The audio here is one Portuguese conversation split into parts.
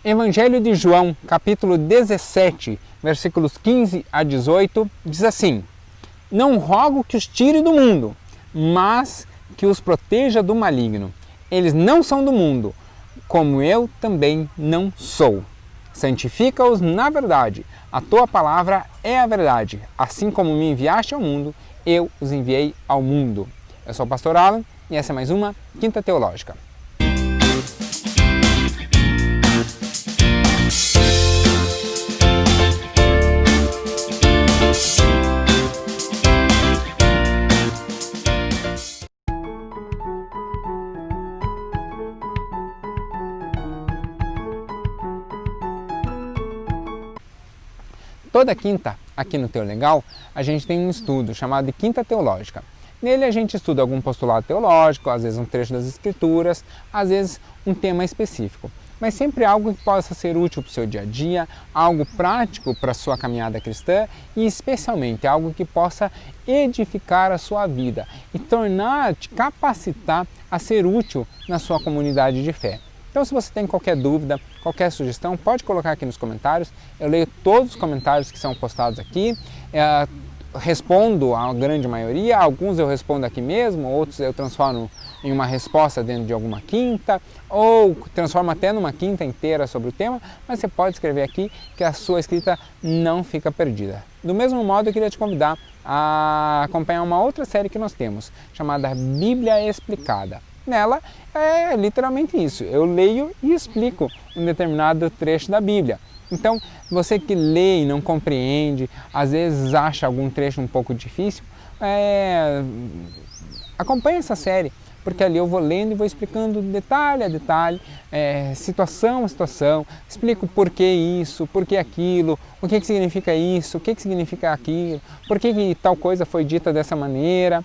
Evangelho de João, capítulo 17, versículos 15 a 18, diz assim: Não rogo que os tire do mundo, mas que os proteja do maligno. Eles não são do mundo, como eu também não sou. Santifica-os na verdade. A tua palavra é a verdade. Assim como me enviaste ao mundo, eu os enviei ao mundo. Eu sou o Pastor Alan e essa é mais uma Quinta Teológica. Toda quinta, aqui no Teo Legal, a gente tem um estudo chamado de Quinta Teológica. Nele a gente estuda algum postulado teológico, às vezes um trecho das Escrituras, às vezes um tema específico. Mas sempre algo que possa ser útil para o seu dia a dia, algo prático para a sua caminhada cristã e especialmente algo que possa edificar a sua vida e te capacitar a ser útil na sua comunidade de fé. Então, se você tem qualquer dúvida, qualquer sugestão, pode colocar aqui nos comentários. Eu leio todos os comentários que são postados aqui, respondo a grande maioria, alguns eu respondo aqui mesmo, outros eu transformo em uma resposta dentro de alguma quinta, ou transformo até numa quinta inteira sobre o tema, mas você pode escrever aqui que a sua escrita não fica perdida. Do mesmo modo, eu queria te convidar a acompanhar uma outra série que nós temos, chamada Bíblia Explicada. Nela é literalmente isso, eu leio e explico um determinado trecho da Bíblia. Então, você que lê e não compreende, às vezes acha algum trecho um pouco difícil, acompanhe essa série, porque ali eu vou lendo e vou explicando detalhe a detalhe, situação a situação, explico por que isso, por que aquilo, o que significa isso, o que significa aquilo, por que tal coisa foi dita dessa maneira.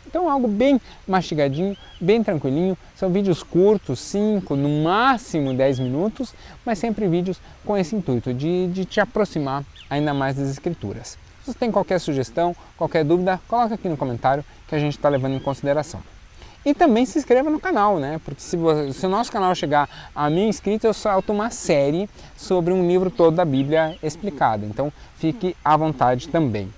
Então, algo bem mastigadinho, bem tranquilinho. São vídeos curtos, 5, no máximo 10 minutos, mas sempre vídeos com esse intuito de te aproximar ainda mais das Escrituras. Se você tem qualquer sugestão, qualquer dúvida, coloca aqui no comentário que a gente está levando em consideração. E também se inscreva no canal, né? Porque se o nosso canal chegar a 1000 inscritos, eu solto uma série sobre um livro todo da Bíblia explicado. Então, fique à vontade também.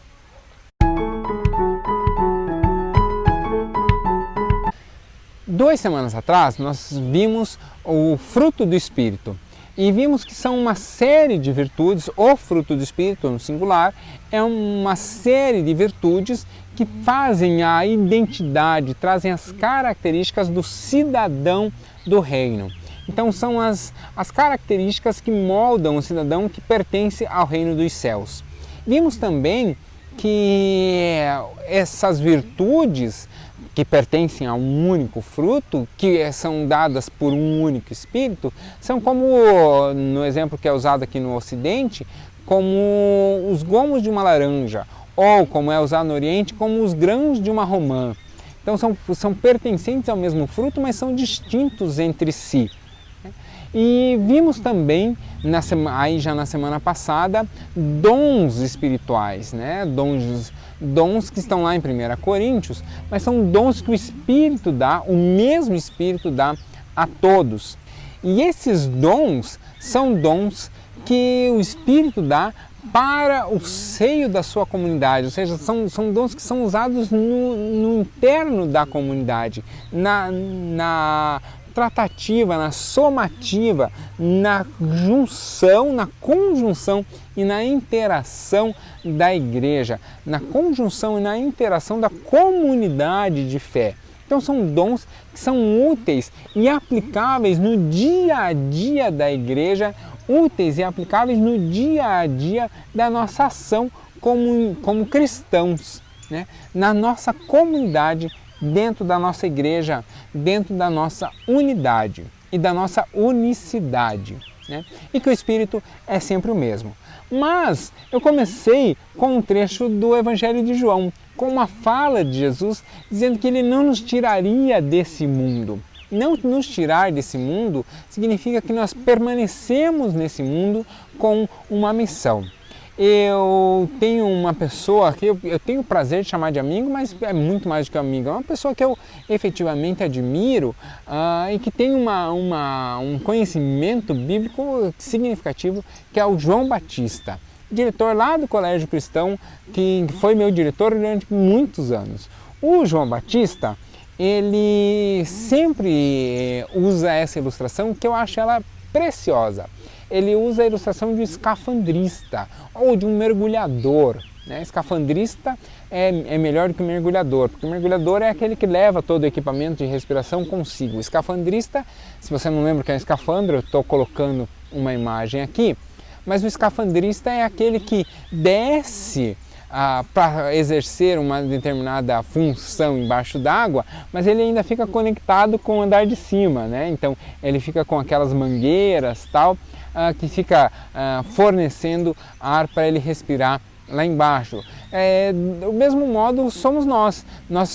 Duas semanas atrás, nós vimos o fruto do Espírito e vimos que são uma série de virtudes. O fruto do Espírito, no singular, é uma série de virtudes que fazem a identidade, trazem as características do cidadão do reino. Então são as características que moldam o cidadão que pertence ao reino dos céus. Vimos também que essas virtudes que pertencem a um único fruto, que são dadas por um único Espírito, são como, no exemplo que é usado aqui no Ocidente, como os gomos de uma laranja, ou como é usado no Oriente, como os grãos de uma romã. Então são pertencentes ao mesmo fruto, mas são distintos entre si. E vimos também, já na semana passada, dons espirituais, né? Dons que estão lá em 1 Coríntios, mas são dons que o Espírito dá, o mesmo Espírito dá a todos. E esses dons são dons que o Espírito dá para o seio da sua comunidade, ou seja, são dons que são usados no interno da comunidade, na tratativa, na somativa, na junção, na conjunção e na interação da igreja, na conjunção e na interação da comunidade de fé. Então são dons que são úteis e aplicáveis no dia a dia da igreja, úteis e aplicáveis no dia a dia da nossa ação como cristãos, né? Na nossa comunidade, dentro da nossa igreja, dentro da nossa unidade e da nossa unicidade, né? E que o Espírito é sempre o mesmo. Mas eu comecei com um trecho do Evangelho de João, com uma fala de Jesus dizendo que ele não nos tiraria desse mundo. Não nos tirar desse mundo significa que nós permanecemos nesse mundo com uma missão. eu tenho uma pessoa que eu tenho o prazer de chamar de amigo, mas é muito mais do que amigo. É uma pessoa que eu efetivamente admiro e que tem um conhecimento bíblico significativo, que é o João Batista, diretor lá do Colégio Cristão, que foi meu diretor durante muitos anos. O João Batista, ele sempre usa essa ilustração, que eu acho ela preciosa. Ele usa a ilustração de um escafandrista ou de um mergulhador. Né? Escafandrista é melhor do que mergulhador, porque o mergulhador é aquele que leva todo o equipamento de respiração consigo. O escafandrista, se você não lembra o que é um escafandro, eu estou colocando uma imagem aqui, mas o escafandrista é aquele que desce para exercer uma determinada função embaixo d'água, mas ele ainda fica conectado com o andar de cima, né? Então ele fica com aquelas mangueiras tal, que fica fornecendo ar para ele respirar lá embaixo. Do mesmo modo somos nós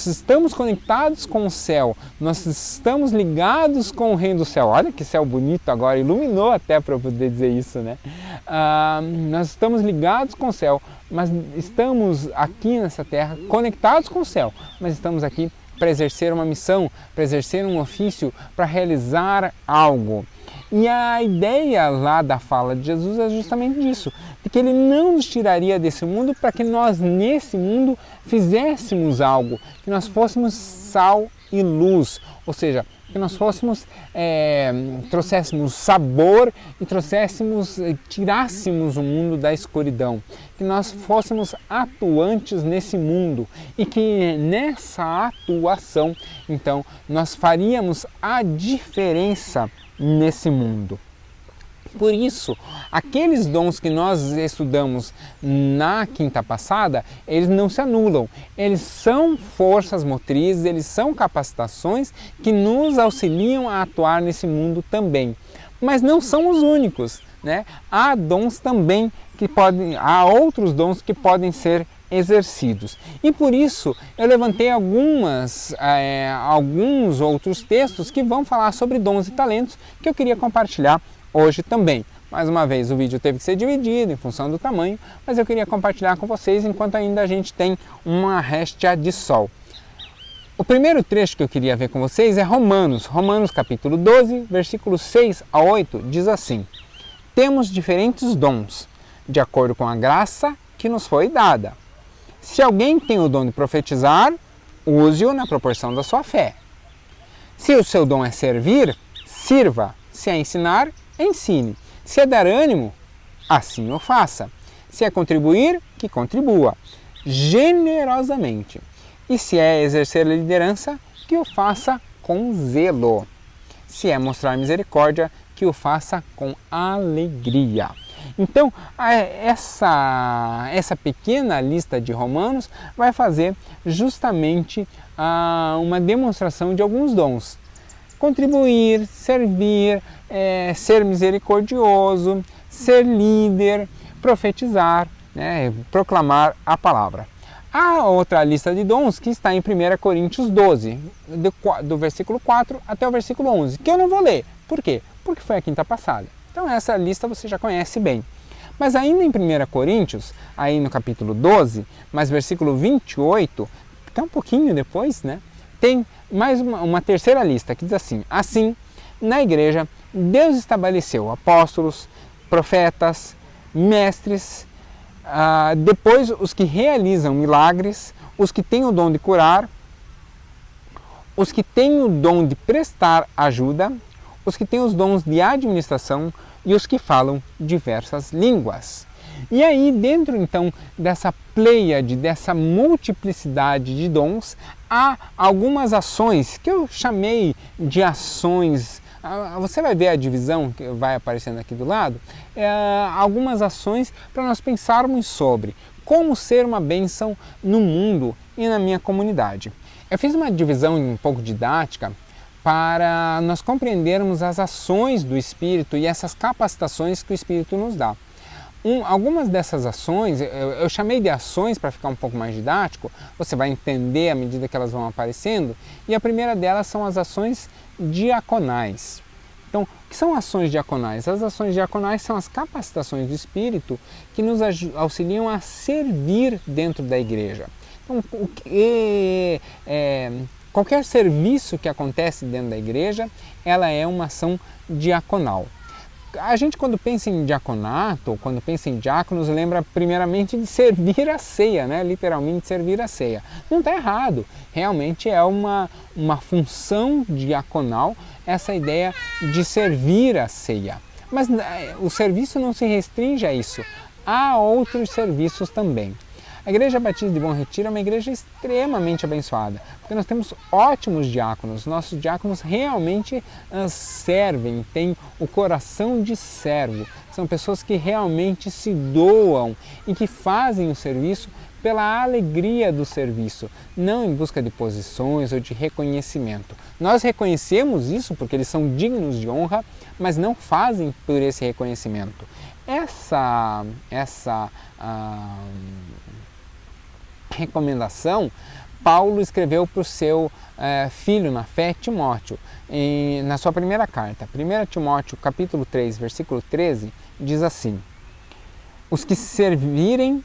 estamos conectados com o céu, nós estamos ligados com o reino do céu. Olha que céu bonito agora, iluminou até para eu poder dizer isso, né? Nós estamos ligados com o céu, mas estamos aqui nessa terra conectados com o céu, mas estamos aqui para exercer uma missão, para exercer um ofício, para realizar algo. E a ideia lá da fala de Jesus é justamente disso, de que ele não nos tiraria desse mundo para que nós nesse mundo fizéssemos algo, que nós fôssemos sal e luz, ou seja, que nós fôssemos, trouxéssemos sabor e tirássemos o mundo da escuridão, que nós fôssemos atuantes nesse mundo e que nessa atuação, então, nós faríamos a diferença nesse mundo. Por isso, aqueles dons que nós estudamos na quinta passada, eles não se anulam. Eles são forças motrizes, eles são capacitações que nos auxiliam a atuar nesse mundo também. Mas não são os únicos, né? Há dons também há outros dons que podem ser exercidos. E por isso eu levantei alguns outros textos que vão falar sobre dons e talentos que eu queria compartilhar hoje também. Mais uma vez, o vídeo teve que ser dividido em função do tamanho, mas eu queria compartilhar com vocês enquanto ainda a gente tem uma réstia de sol. O primeiro trecho que eu queria ver com vocês é Romanos capítulo 12, versículos 6 a 8, diz assim: temos diferentes dons, de acordo com a graça que nos foi dada. Se alguém tem o dom de profetizar, use-o na proporção da sua fé. Se o seu dom é servir, sirva. Se é ensinar, ensine. Se é dar ânimo, assim o faça. Se é contribuir, que contribua generosamente. E se é exercer a liderança, que o faça com zelo. Se é mostrar misericórdia, que o faça com alegria. Então, essa pequena lista de Romanos vai fazer justamente uma demonstração de alguns dons. Contribuir, servir, ser misericordioso, ser líder, profetizar, né, proclamar a palavra. Há outra lista de dons que está em 1 Coríntios 12, do versículo 4 até o versículo 11, que eu não vou ler. Por quê? Porque foi a quinta passada. Então essa lista você já conhece bem. Mas ainda em 1 Coríntios, aí no capítulo 12, mas versículo 28, até um pouquinho depois, né, tem mais uma terceira lista que diz assim: assim, na igreja, Deus estabeleceu apóstolos, profetas, mestres, depois os que realizam milagres, os que têm o dom de curar, os que têm o dom de prestar ajuda, os que têm os dons de administração e os que falam diversas línguas. E aí, dentro então dessa pleiade, dessa multiplicidade de dons, há algumas ações que eu chamei de ações. Você vai ver a divisão que vai aparecendo aqui do lado, algumas ações para nós pensarmos sobre como ser uma bênção no mundo e na minha comunidade. Eu fiz uma divisão um pouco didática para nós compreendermos as ações do Espírito e essas capacitações que o Espírito nos dá. Algumas dessas ações, eu chamei de ações para ficar um pouco mais didático, você vai entender à medida que elas vão aparecendo, e a primeira delas são as ações diaconais. Então, o que são ações diaconais? As ações diaconais são as capacitações do Espírito que nos auxiliam a servir dentro da igreja. Então, qualquer serviço que acontece dentro da igreja, ela é uma ação diaconal. A gente, quando pensa em diaconato, ou quando pensa em diáconos, lembra primeiramente de servir a ceia, né? Literalmente servir a ceia. Não está errado, realmente é uma função diaconal essa ideia de servir a ceia. Mas o serviço não se restringe a isso, há outros serviços também. A Igreja Batista de Bom Retiro é uma igreja extremamente abençoada, porque nós temos ótimos diáconos, nossos diáconos realmente servem, têm o coração de servo, são pessoas que realmente se doam e que fazem o serviço pela alegria do serviço, não em busca de posições ou de reconhecimento. Nós reconhecemos isso porque eles são dignos de honra, mas não fazem por esse reconhecimento. Essa recomendação Paulo escreveu para o seu filho na fé, Timóteo, na sua primeira carta. 1 Timóteo capítulo 3, versículo 13, diz assim: Os que servirem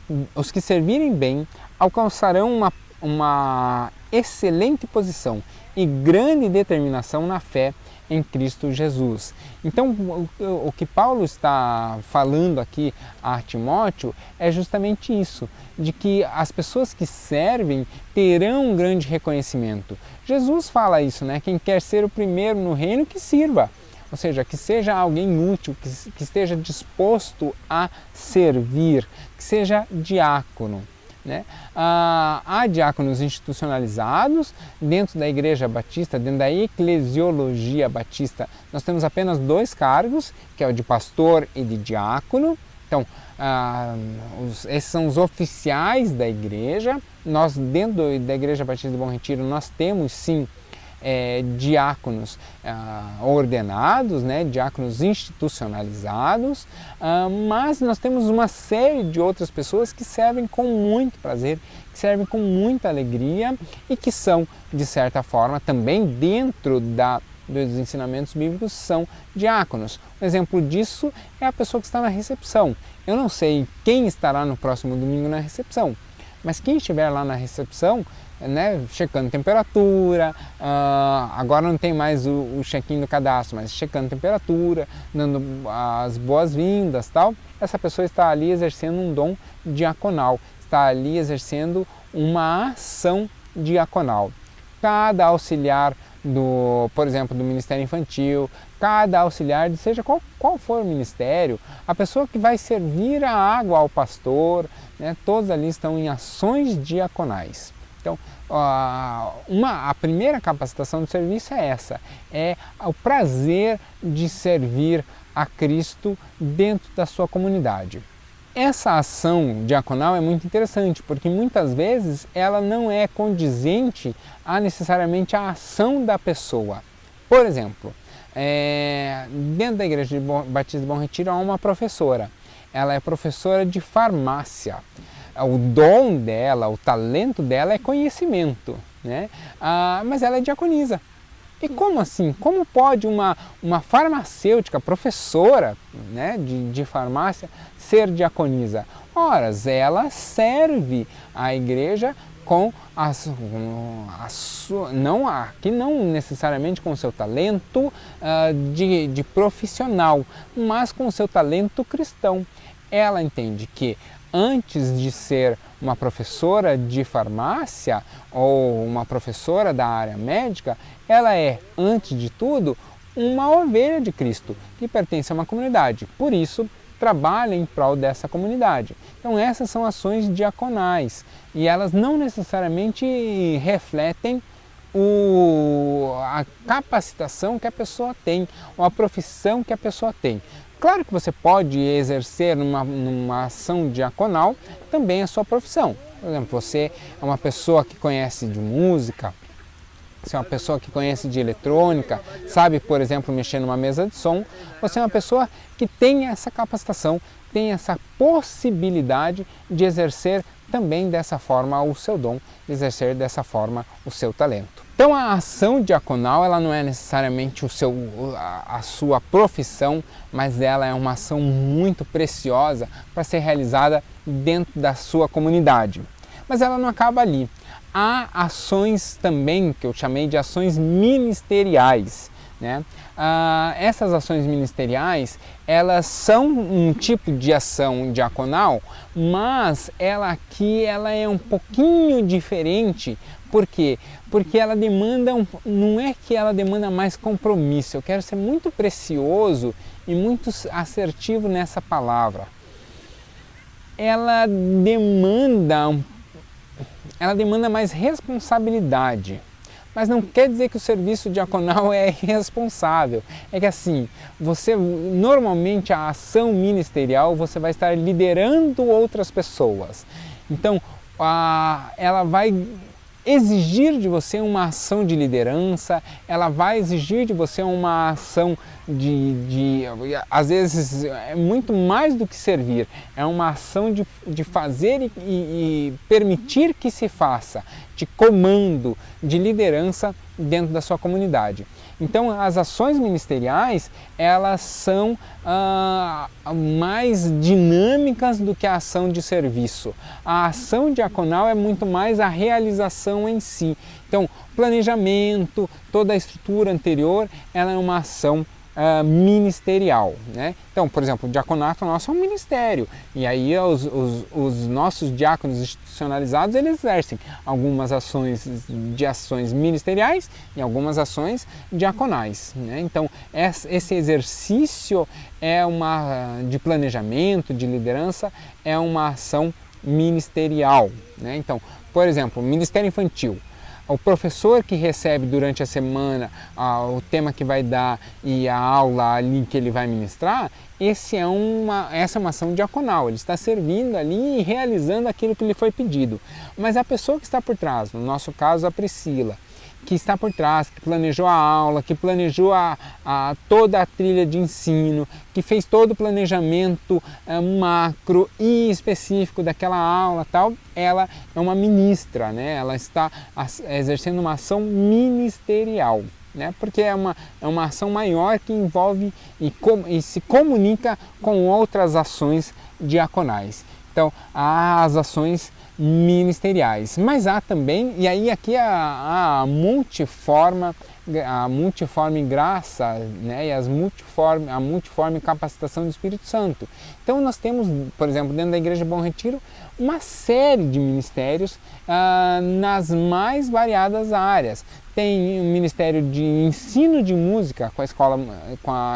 bem alcançarão uma excelente posição e grande determinação na fé em Cristo Jesus. Então, o que Paulo está falando aqui a Timóteo é justamente isso, de que as pessoas que servem terão um grande reconhecimento. Jesus fala isso, né? Quem quer ser o primeiro no reino, que sirva. Ou seja, que seja alguém útil, que esteja disposto a servir, que seja diácono. Né? Há diáconos institucionalizados dentro da Igreja Batista, dentro da eclesiologia batista. Nós temos apenas 2 cargos, que é o de pastor e de diácono. Então, esses são os oficiais da igreja. Nós, dentro da Igreja Batista de Bom Retiro, nós temos sim diáconos ordenados, né, diáconos institucionalizados, mas nós temos uma série de outras pessoas que servem com muito prazer, que servem com muita alegria e que são, de certa forma, também dentro dos ensinamentos bíblicos, são diáconos. Um exemplo disso é a pessoa que está na recepção. Eu não sei quem estará no próximo domingo na recepção, mas quem estiver lá na recepção, né, checando temperatura, agora não tem mais o check-in do cadastro, mas checando temperatura, dando as boas-vindas, tal, essa pessoa está ali exercendo um dom diaconal, está ali exercendo uma ação diaconal. Cada auxiliar por exemplo, do Ministério Infantil, cada auxiliar, seja qual for o ministério, a pessoa que vai servir a água ao pastor, né, todos ali estão em ações diaconais. Então, a primeira capacitação do serviço é essa, é o prazer de servir a Cristo dentro da sua comunidade. Essa ação diaconal é muito interessante, porque muitas vezes ela não é condizente a necessariamente a ação da pessoa. Por exemplo, dentro da Igreja Batista de Bom Retiro há uma professora, ela é professora de farmácia. O dom dela, o talento dela é conhecimento, né? Mas ela é diaconisa. E como assim? Como pode uma farmacêutica, professora, né, de farmácia, ser diaconisa? Ora, ela serve a igreja com não necessariamente com o seu talento de profissional, mas com o seu talento cristão. Ela entende que antes de ser uma professora de farmácia ou uma professora da área médica, ela é, antes de tudo, uma ovelha de Cristo, que pertence a uma comunidade. Por isso, trabalha em prol dessa comunidade. Então essas são ações diaconais e elas não necessariamente refletem a capacitação que a pessoa tem ou a profissão que a pessoa tem. Claro que você pode exercer numa ação diaconal também a sua profissão. Por exemplo, você é uma pessoa que conhece de música, você é uma pessoa que conhece de eletrônica, sabe, por exemplo, mexer numa mesa de som, você é uma pessoa que tem essa capacitação, tem essa possibilidade de exercer também dessa forma o seu dom, de exercer dessa forma o seu talento. Então a ação diaconal ela não é necessariamente a sua profissão, mas ela é uma ação muito preciosa para ser realizada dentro da sua comunidade. Mas ela não acaba ali. Há ações também que eu chamei de ações ministeriais, né? Essas ações ministeriais, elas são um tipo de ação diaconal, mas ela aqui ela é um pouquinho diferente. Por quê? Porque ela demanda, não é que ela demanda mais compromisso, eu quero ser muito precioso e muito assertivo nessa palavra. Ela demanda mais responsabilidade. Mas não quer dizer que o serviço diaconal é irresponsável. É que assim, normalmente a ação ministerial você vai estar liderando outras pessoas. Então, ela vai exigir de você uma ação de liderança, ela vai exigir de você uma ação às vezes é muito mais do que servir, é uma ação de fazer e permitir que se faça, de comando, de liderança dentro da sua comunidade. Então as ações ministeriais, elas são mais dinâmicas do que a ação de serviço. A ação diaconal é muito mais a realização em si. Então, planejamento, toda a estrutura anterior, ela é uma ação ministerial, né? Então, por exemplo, o diaconato nosso é um ministério e aí os nossos diáconos institucionalizados eles exercem algumas ações ministeriais e algumas ações diaconais, né? Então, esse exercício de planejamento, de liderança, é uma ação ministerial, né? Então, por exemplo, Ministério Infantil. O professor que recebe durante a semana o tema que vai dar e a aula ali que ele vai ministrar, essa é uma ação diaconal, ele está servindo ali e realizando aquilo que lhe foi pedido. Mas a pessoa que está por trás, no nosso caso a Priscila, que está por trás, que planejou a aula, que planejou toda a trilha de ensino, que fez todo o planejamento macro e específico daquela aula, tal, ela é uma ministra, né? Ela está exercendo uma ação ministerial, né? Porque é uma ação maior que envolve e se comunica com outras ações diaconais. Então, há as ações ministeriais, mas há também, e aí aqui a multiforme graça, né, e a multiforme capacitação do Espírito Santo. Então nós temos, por exemplo, dentro da Igreja Bom Retiro, uma série de ministérios nas mais variadas áreas. Tem o Ministério de Ensino de Música com a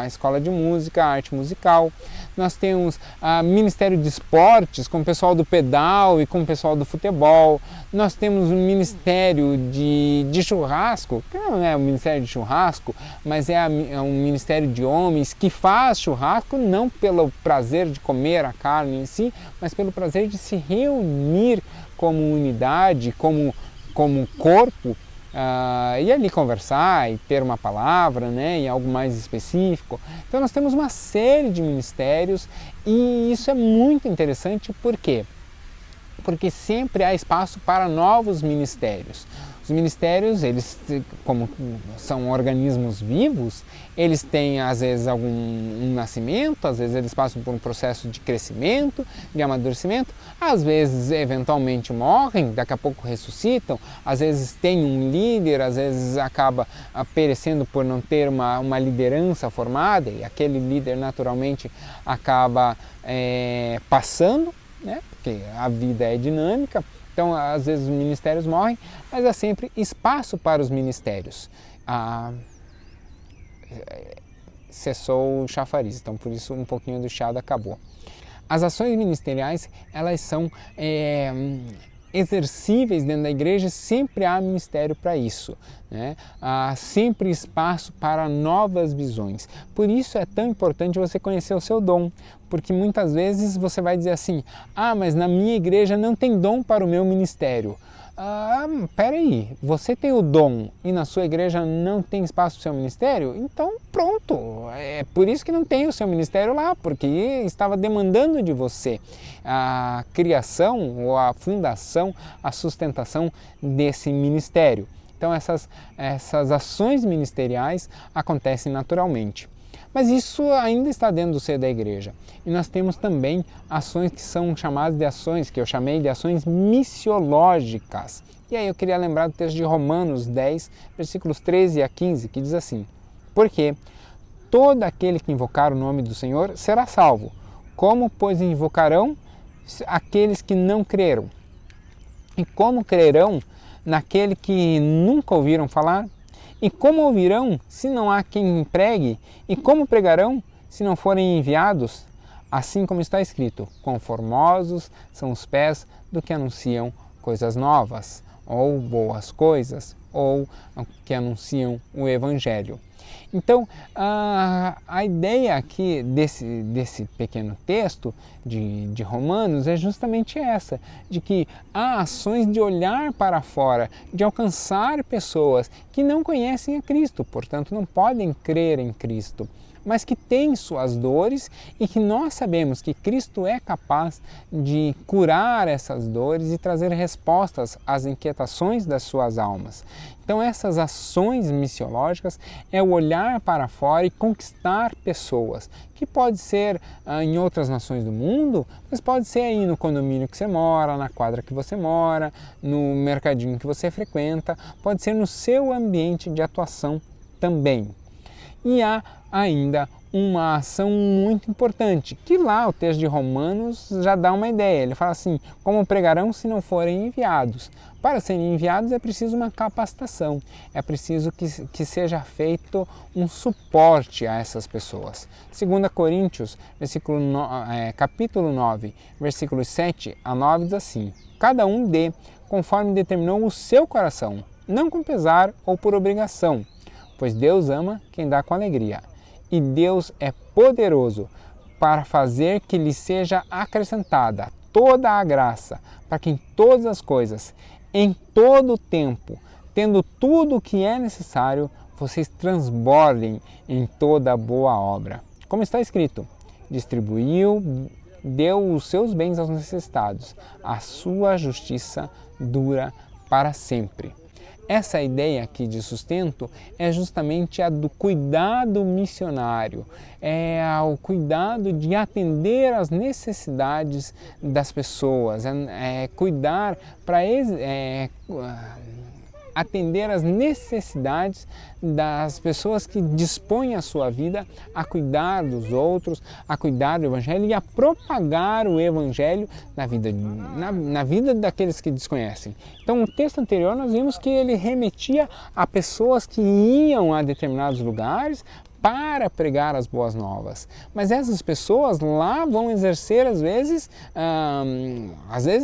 Escola de Música, Arte Musical. Nós temos Ministério de Esportes com o pessoal do pedal e com o pessoal do futebol. Nós temos o Ministério de Churrasco, que não é o Ministério de Churrasco, mas é um Ministério de Homens que faz churrasco não pelo prazer de comer a carne em si, mas pelo prazer de se reunir como unidade, como corpo, e ali conversar e ter uma palavra, né, e algo mais específico. Então nós temos uma série de ministérios e isso é muito interessante. Por quê? Porque sempre há espaço para novos ministérios. Os ministérios, eles, como são organismos vivos, eles têm às vezes um nascimento, às vezes eles passam por um processo de crescimento, de amadurecimento, às vezes eventualmente morrem, daqui a pouco ressuscitam, às vezes tem um líder, às vezes acaba perecendo por não ter uma liderança formada e aquele líder naturalmente acaba passando, né? Porque a vida é dinâmica. Então, às vezes os ministérios morrem, mas há sempre espaço para os ministérios. Cessou o chafariz, então por isso um pouquinho do chiado acabou. As ações ministeriais, elas são exercíveis dentro da igreja, sempre há ministério para isso, né? Há sempre espaço para novas visões. Por isso é tão importante você conhecer o seu dom, porque muitas vezes você vai dizer assim: mas na minha igreja não tem dom para o meu ministério. peraí, você tem o dom e na sua igreja não tem espaço para o seu ministério? Então pronto, é por isso que não tem o seu ministério lá, porque estava demandando de você a criação ou a fundação, a sustentação desse ministério. Então essas ações ministeriais acontecem naturalmente. Mas isso ainda está dentro do seio da igreja. E nós temos também ações que são chamadas de ações, que eu chamei de ações missiológicas. E aí eu queria lembrar do texto de Romanos 10, versículos 13 a 15, que diz assim: porque todo aquele que invocar o nome do Senhor será salvo. Como, pois, invocarão aqueles que não creram? E como crerão naquele que nunca ouviram falar? E como ouvirão se não há quem pregue? E como pregarão se não forem enviados? Assim como está escrito, quão formosos são os pés do que anunciam coisas novas, ou boas coisas, ou que anunciam o Evangelho. Então, a ideia aqui desse pequeno texto de Romanos é justamente essa, de que há ações de olhar para fora, de alcançar pessoas que não conhecem a Cristo, portanto não podem crer em Cristo, mas que têm suas dores e que nós sabemos que Cristo é capaz de curar essas dores e trazer respostas às inquietações das suas almas. Então essas ações missiológicas é o olhar para fora e conquistar pessoas, que pode ser em outras nações do mundo, mas pode ser aí no condomínio que você mora, na quadra que você mora, no mercadinho que você frequenta, pode ser no seu ambiente de atuação também. E há ainda uma ação muito importante, que lá o texto de Romanos já dá uma ideia. Ele fala assim, como pregarão se não forem enviados? Para serem enviados é preciso uma capacitação, é preciso que seja feito um suporte a essas pessoas. 2 Coríntios, capítulo 9, versículos 7 a 9 diz assim, cada um dê conforme determinou o seu coração, não com pesar ou por obrigação, pois Deus ama quem dá com alegria. E Deus é poderoso para fazer que lhe seja acrescentada toda a graça, para que em todas as coisas, em todo o tempo, tendo tudo o que é necessário, vocês transbordem em toda boa obra. Como está escrito, distribuiu, deu os seus bens aos necessitados, a sua justiça dura para sempre. Essa ideia aqui de sustento é justamente a do cuidado missionário, é o cuidado de atender às necessidades das pessoas, cuidar para atender às necessidades das pessoas que dispõem a sua vida a cuidar dos outros, a cuidar do Evangelho e a propagar o Evangelho na vida daqueles que desconhecem. Então, no texto anterior nós vimos que ele remetia a pessoas que iam a determinados lugares para pregar as boas novas. Mas essas pessoas lá vão exercer, às vezes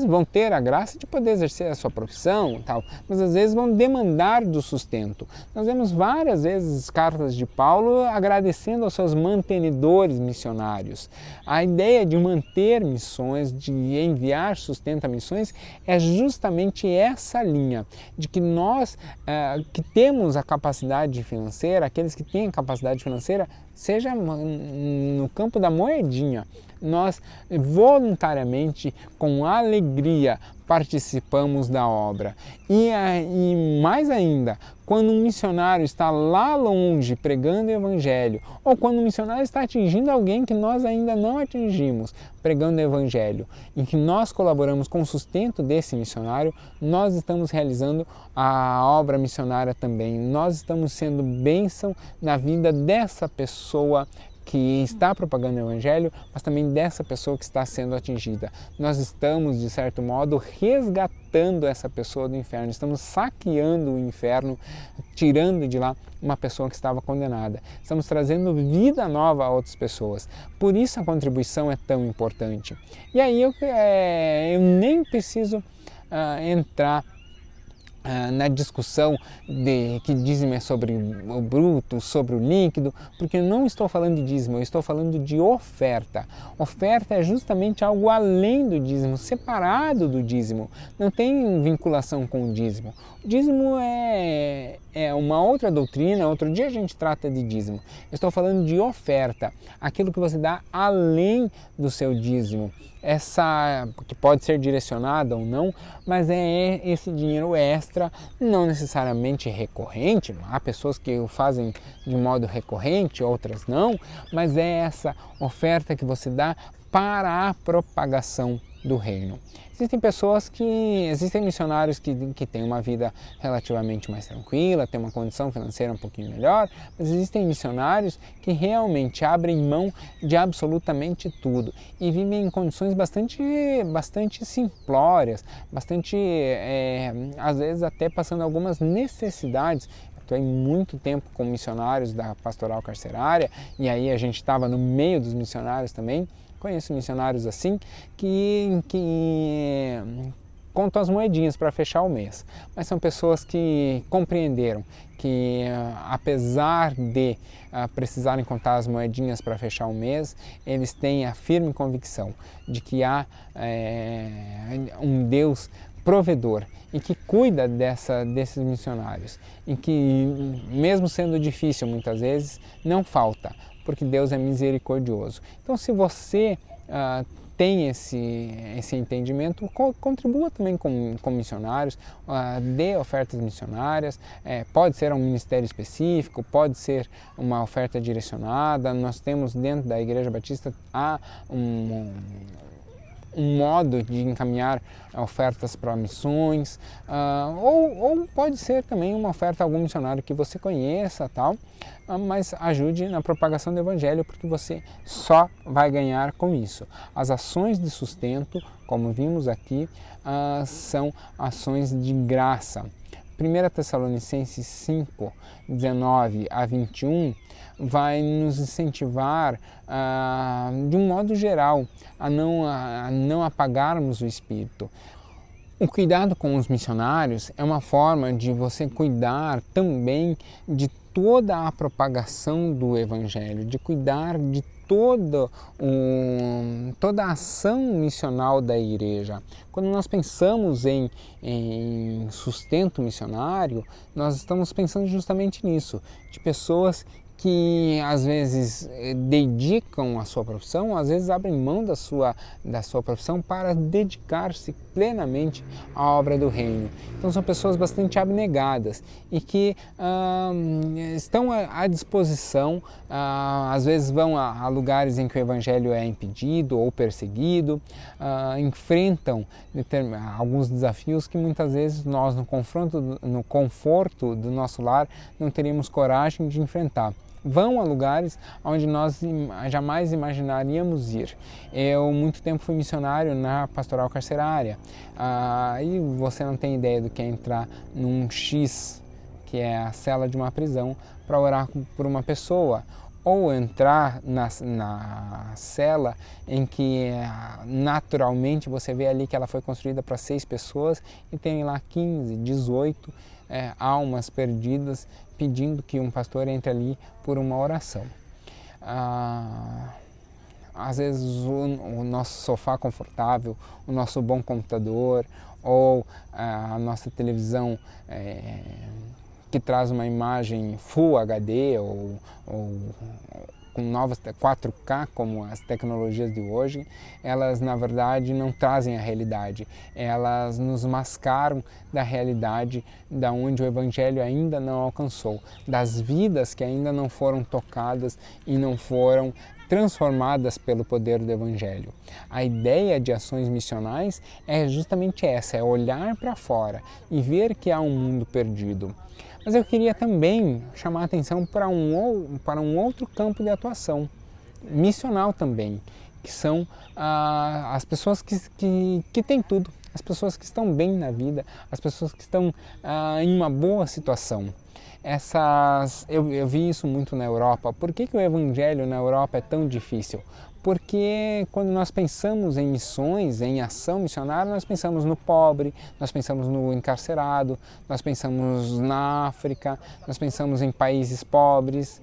vão ter a graça de poder exercer a sua profissão, tal, mas às vezes vão demandar do sustento. Nós vemos várias vezes cartas de Paulo agradecendo aos seus mantenedores missionários. A ideia de manter missões, de enviar sustento a missões, é justamente essa linha, de que nós que temos a capacidade financeira, aqueles que têm a capacidade financeira, seja no campo da moedinha, nós voluntariamente, com alegria, participamos da obra. E mais ainda, quando um missionário está lá longe pregando o Evangelho, ou quando um missionário está atingindo alguém que nós ainda não atingimos, pregando o Evangelho, em que nós colaboramos com o sustento desse missionário, nós estamos realizando a obra missionária também. Nós estamos sendo bênção na vida dessa pessoa que está propagando o Evangelho, mas também dessa pessoa que está sendo atingida. Nós estamos, de certo modo, resgatando essa pessoa do inferno, estamos saqueando o inferno, tirando de lá uma pessoa que estava condenada. Estamos trazendo vida nova a outras pessoas. Por isso a contribuição é tão importante. E aí eu nem preciso entrar na discussão de que dízimo é sobre o bruto, sobre o líquido, porque eu não estou falando de dízimo, eu estou falando de oferta. Oferta é justamente algo além do dízimo, separado do dízimo, não tem vinculação com o dízimo. O dízimo é uma outra doutrina, outro dia a gente trata de dízimo. Eu estou falando de oferta, aquilo que você dá além do seu dízimo. Essa que pode ser direcionada ou não, mas é esse dinheiro extra, não necessariamente recorrente, há pessoas que o fazem de modo recorrente, outras não, mas é essa oferta que você dá para a propagação do reino. Existem missionários que têm uma vida relativamente mais tranquila, têm uma condição financeira um pouquinho melhor, mas existem missionários que realmente abrem mão de absolutamente tudo e vivem em condições bastante simplórias, às vezes até passando algumas necessidades. Atuei muito tempo com missionários da pastoral carcerária e aí a gente estava no meio dos missionários também. Conheço missionários assim que contam as moedinhas para fechar o mês, mas são pessoas que compreenderam que apesar de precisarem contar as moedinhas para fechar o mês, eles têm a firme convicção de que há um Deus provedor e que cuida desses missionários e que, mesmo sendo difícil muitas vezes, não falta, porque Deus é misericordioso. Então, se você tem esse entendimento, contribua também com missionários, dê ofertas missionárias, pode ser um ministério específico, pode ser uma oferta direcionada. Nós temos dentro da Igreja Batista um modo de encaminhar ofertas para missões, ou pode ser também uma oferta a algum missionário que você conheça, tal, mas ajude na propagação do Evangelho, porque você só vai ganhar com isso. As ações de sustento, como vimos aqui, são ações de graça. 1 Tessalonicenses 5, 19 a 21, vai nos incentivar, de um modo geral, a não apagarmos o Espírito. O cuidado com os missionários é uma forma de você cuidar também de toda a propagação do Evangelho, de cuidar de toda a ação missional da igreja. Quando nós pensamos em sustento missionário, nós estamos pensando justamente nisso, de pessoas que às vezes dedicam a sua profissão, às vezes abrem mão da sua profissão para dedicar-se plenamente à obra do reino. Então são pessoas bastante abnegadas e que estão à disposição, às vezes vão a lugares em que o evangelho é impedido ou perseguido, enfrentam alguns desafios que muitas vezes nós no conforto do nosso lar não teríamos coragem de enfrentar. Vão a lugares onde nós jamais imaginaríamos ir. Eu muito tempo fui missionário na pastoral carcerária, e você não tem ideia do que é entrar num X, que é a cela de uma prisão, para orar por uma pessoa, ou entrar na cela em que naturalmente você vê ali que ela foi construída para 6 pessoas e tem lá 15, 18 almas perdidas pedindo que um pastor entre ali por uma oração. Às vezes o nosso sofá confortável, o nosso bom computador ou a nossa televisão que traz uma imagem Full HD ou com novas 4K, como as tecnologias de hoje, elas na verdade não trazem a realidade, elas nos mascaram da realidade da onde o Evangelho ainda não alcançou, das vidas que ainda não foram tocadas e não foram transformadas pelo poder do Evangelho. A ideia de ações missionais é justamente essa, é olhar para fora e ver que há um mundo perdido. Mas eu queria também chamar a atenção para um outro campo de atuação, missional também, que são as pessoas que têm tudo, as pessoas que estão bem na vida, as pessoas que estão em uma boa situação. Eu vi isso muito na Europa. Por que o Evangelho na Europa é tão difícil? Porque quando nós pensamos em missões, em ação missionária, nós pensamos no pobre, nós pensamos no encarcerado, nós pensamos na África, nós pensamos em países pobres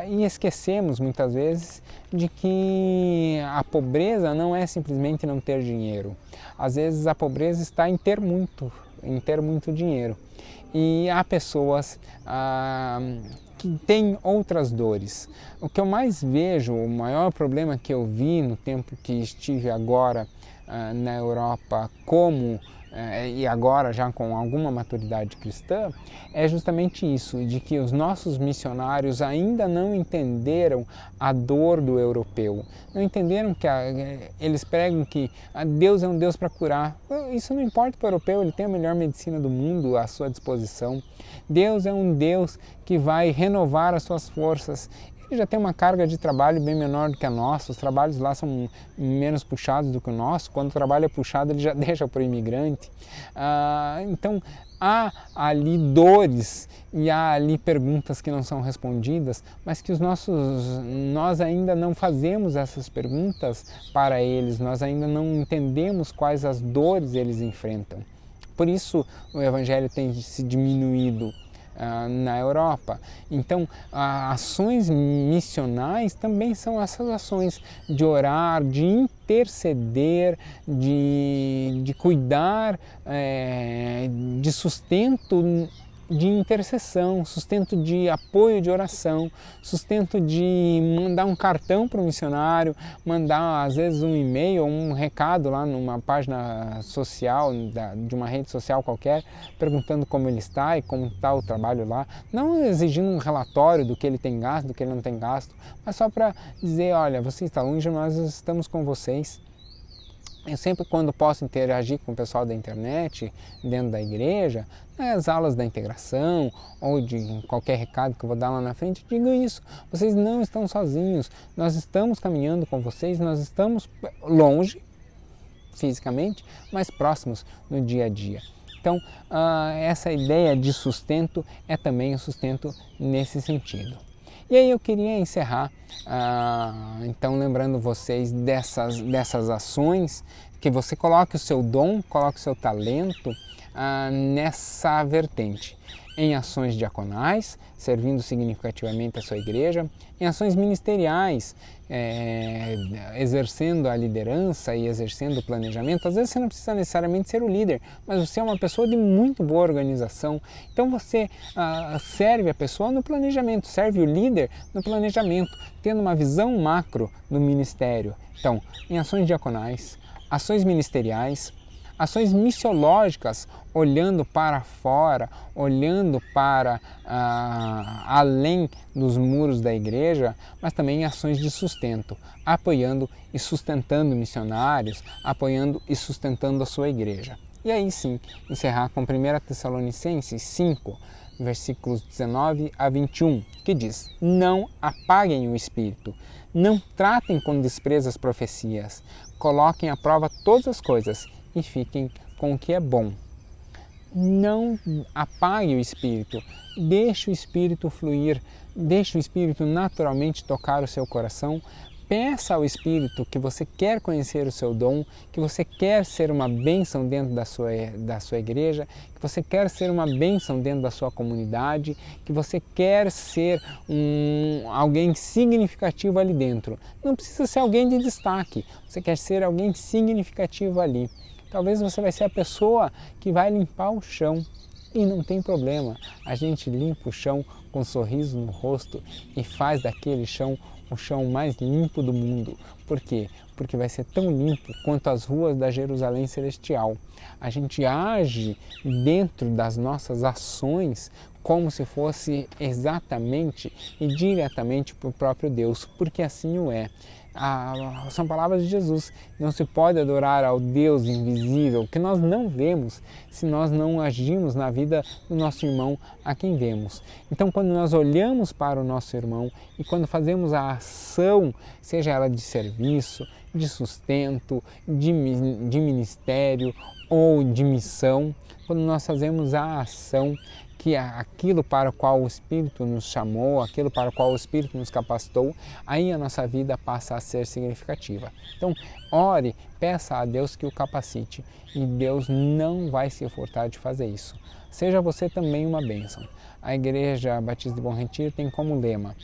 e esquecemos muitas vezes de que a pobreza não é simplesmente não ter dinheiro. Às vezes a pobreza está em ter muito dinheiro. E há pessoas que têm outras dores. O que eu mais vejo, o maior problema que eu vi no tempo que estive agora na Europa, e agora já com alguma maturidade cristã, é justamente isso, de que os nossos missionários ainda não entenderam a dor do europeu, não entenderam que eles pregam que Deus é um Deus para curar. Isso não importa para o europeu, ele tem a melhor medicina do mundo à sua disposição. Deus é um Deus que vai renovar as suas forças. Ele já tem uma carga de trabalho bem menor do que a nossa, os trabalhos lá são menos puxados do que o nosso, quando o trabalho é puxado ele já deixa para o imigrante. Então há ali dores e há ali perguntas que não são respondidas, mas que nós ainda não fazemos essas perguntas para eles, nós ainda não entendemos quais as dores eles enfrentam. Por isso o Evangelho tem se diminuído na Europa. Então, ações missionais também são essas ações de orar, de interceder, de cuidar, de sustento de intercessão, sustento de apoio de oração, sustento de mandar um cartão para o missionário, mandar às vezes um e-mail ou um recado lá numa página social, de uma rede social qualquer, perguntando como ele está e como está o trabalho lá, não exigindo um relatório do que ele tem gasto, do que ele não tem gasto, mas só para dizer, olha, você está longe, nós estamos com vocês. Eu sempre, quando posso interagir com o pessoal da internet, dentro da igreja, nas aulas da integração ou de qualquer recado que eu vou dar lá na frente, eu digo isso. Vocês não estão sozinhos, nós estamos caminhando com vocês, nós estamos longe, fisicamente, mas próximos no dia a dia. Então, essa ideia de sustento é também o sustento nesse sentido. E aí eu queria encerrar, então lembrando vocês dessas ações, que você coloque o seu dom, coloque o seu talento nessa vertente. Em ações diaconais, servindo significativamente a sua igreja, em ações ministeriais, exercendo a liderança e exercendo o planejamento. Às vezes você não precisa necessariamente ser o líder, mas você é uma pessoa de muito boa organização. Então você serve a pessoa no planejamento, serve o líder no planejamento, tendo uma visão macro do ministério. Então, em ações diaconais, ações ministeriais, ações missiológicas, olhando para fora, olhando para além dos muros da igreja, mas também ações de sustento, apoiando e sustentando missionários, apoiando e sustentando a sua igreja. E aí sim, encerrar com 1 Tessalonicenses 5, versículos 19 a 21, que diz: não apaguem o espírito, não tratem com desprezo as profecias, coloquem à prova todas as coisas e fiquem com o que é bom. Não apague o espírito, deixe o espírito fluir, deixe o espírito naturalmente tocar o seu coração. Peça ao Espírito que você quer conhecer o seu dom, que você quer ser uma bênção dentro da sua igreja, que você quer ser uma bênção dentro da sua comunidade, que você quer ser alguém significativo ali dentro. Não precisa ser alguém de destaque, você quer ser alguém significativo ali. Talvez você vai ser a pessoa que vai limpar o chão. E não tem problema, a gente limpa o chão com um sorriso no rosto e faz daquele chão o chão mais limpo do mundo. Por quê? Porque vai ser tão limpo quanto as ruas da Jerusalém Celestial. A gente age dentro das nossas ações como se fosse exatamente e diretamente para o próprio Deus, porque assim o é. São palavras de Jesus. Não se pode adorar ao Deus invisível, que nós não vemos, se nós não agimos na vida do nosso irmão a quem vemos. Então, quando nós olhamos para o nosso irmão e quando fazemos a ação, seja ela de serviço, de sustento, de ministério ou de missão, quando nós fazemos a ação que aquilo para o qual o Espírito nos chamou, aquilo para o qual o Espírito nos capacitou, aí a nossa vida passa a ser significativa. Então, ore, peça a Deus que o capacite e Deus não vai se furtar de fazer isso. Seja você também uma bênção. A Igreja Batista de Bom Retiro tem como lema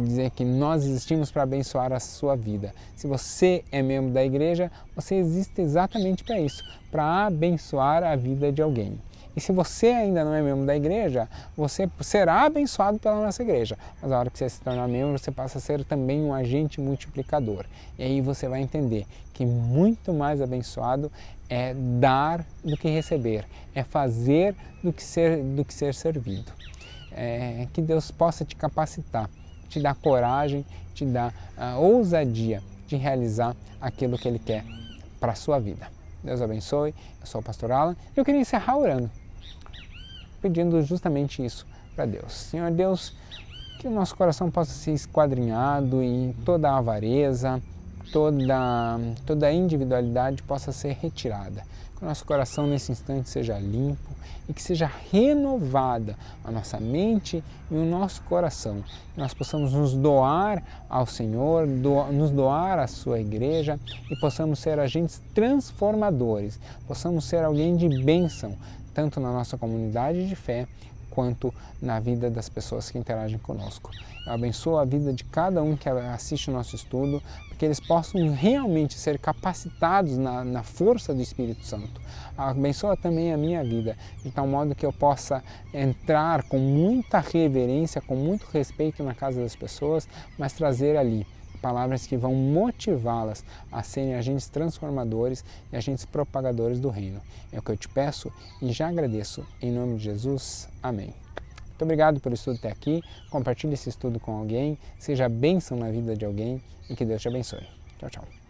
dizer que nós existimos para abençoar a sua vida. Se você é membro da Igreja, você existe exatamente para isso, para abençoar a vida de alguém. E se você ainda não é membro da igreja, você será abençoado pela nossa igreja. Mas a hora que você se tornar membro, você passa a ser também um agente multiplicador. E aí você vai entender que muito mais abençoado é dar do que receber, é fazer do que ser servido. Que Deus possa te capacitar, te dar coragem, te dar ousadia de realizar aquilo que Ele quer para a sua vida. Deus abençoe. Eu sou o Pastor Alan e eu queria encerrar orando, pedindo justamente isso para Deus. Senhor Deus, que o nosso coração possa ser esquadrinhado e toda a avareza, toda a individualidade possa ser retirada. Que o nosso coração nesse instante seja limpo e que seja renovada a nossa mente e o nosso coração. Que nós possamos nos doar ao Senhor, nos doar à sua igreja e possamos ser agentes transformadores, possamos ser alguém de bênção, tanto na nossa comunidade de fé, quanto na vida das pessoas que interagem conosco. Eu abençoo a vida de cada um que assiste o nosso estudo, para que eles possam realmente ser capacitados na força do Espírito Santo. Abençoa também a minha vida, de tal modo que eu possa entrar com muita reverência, com muito respeito na casa das pessoas, mas trazer ali palavras que vão motivá-las a serem agentes transformadores e agentes propagadores do reino. É o que eu te peço e já agradeço. Em nome de Jesus. Amém. Muito obrigado pelo estudo até aqui. Compartilhe esse estudo com alguém, seja bênção na vida de alguém e que Deus te abençoe. Tchau, tchau.